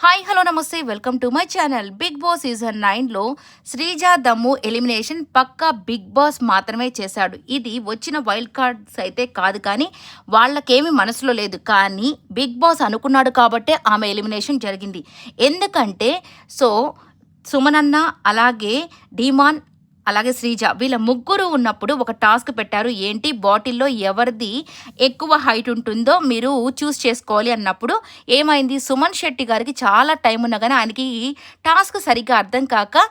Hi hello నమస్తే welcome to my channel. Big boss season 9లో Sreeja Dammu elimination పక్కా big boss మాత్రమే చేశాడు. ఇది వచ్చిన వైల్డ్ కార్డ్స్ అయితే కాదు, కానీ వాళ్ళకేమి మనసులో లేదు. కానీ బిగ్ బాస్ అనుకున్నాడు కాబట్టే ఆమె ఎలిమినేషన్ జరిగింది. ఎందుకంటే సుమనన్న, అలాగే డీమాన్, అలాగే శ్రీజ వీళ్ళ ముగ్గురు ఉన్నప్పుడు ఒక టాస్క్ పెట్టారు. ఏంటి, బాటిల్లో ఎవరిది ఎక్కువ హైట్ ఉంటుందో మీరు చూస్ చేసుకోవాలి అన్నప్పుడు ఏమైంది, సుమన్ శెట్టి గారికి చాలా టైం ఉన్నా కానీ ఆయనకి టాస్క్ సరిగ్గా అర్థం కాక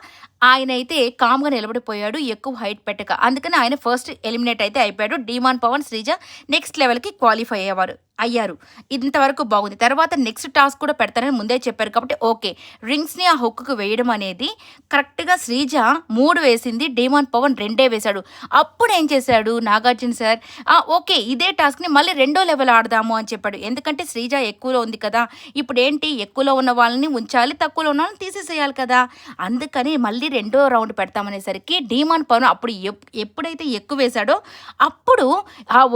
ఆయన అయితే కామ్గా నిలబడిపోయాడు, ఎక్కువ హైట్ పెట్టక. అందుకని ఆయన ఫస్ట్ ఎలిమినేట్ అయితే అయిపోయాడు. డీమాన్, పవన్, శ్రీజ నెక్స్ట్ లెవెల్కి క్వాలిఫై అయ్యారు. ఇంతవరకు బాగుంది. తర్వాత నెక్స్ట్ టాస్క్ కూడా పెడతారని ముందే చెప్పారు కాబట్టి ఓకే. రింగ్స్ని ఆ హుక్కు వేయడం అనేది కరెక్ట్గా శ్రీజ 3 వేసింది, డీమాన్, పవన్ 2 వేశాడు. అప్పుడు ఏం చేశాడు నాగార్జున సార్, ఓకే ఇదే టాస్క్ని మళ్ళీ 2వ లెవెల్ ఆడదాము అని చెప్పాడు. ఎందుకంటే శ్రీజ ఎక్కువలో ఉంది కదా, ఇప్పుడు ఏంటి ఎక్కువలో ఉన్న వాళ్ళని ఉంచాలి, తక్కువలో ఉన్న వాళ్ళని తీసేసేయాలి కదా. అందుకని మళ్ళీ 2వ రౌండ్ పెడతామనేసరికి డీమాన్, పవన్ అప్పుడు ఎప్పుడైతే ఎక్కువ వేశాడో అప్పుడు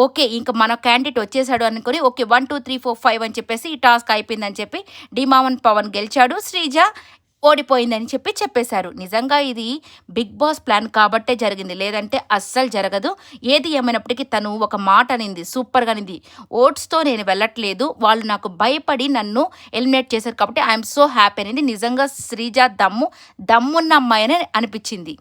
ఓకే ఇంకా మన క్యాండిడేట్ వచ్చేసాడు అనుకుని ఓకే 1 2 3 4 5 అని చెప్పేసి ఈ టాస్క్ అయిపోయిందని చెప్పి డీమాన్, పవన్ గెలిచాడు, శ్రీజ ఓడిపోయిందని చెప్పేశారు. నిజంగా ఇది బిగ్ బాస్ ప్లాన్ కాబట్టే జరిగింది, లేదంటే అస్సలు జరగదు. ఏది ఏమైనప్పటికీ తను ఒక మాట అనింది, సూపర్గా అనింది. ఓట్స్తో నేను వెళ్ళట్లేదు, వాళ్ళు నాకు భయపడి నన్ను ఎలిమినేట్ చేశారు కాబట్టి ఐఎమ్ సో హ్యాపీ అనేది. నిజంగా శ్రీజ దమ్మున్న అమ్మాయి అని అనిపించింది.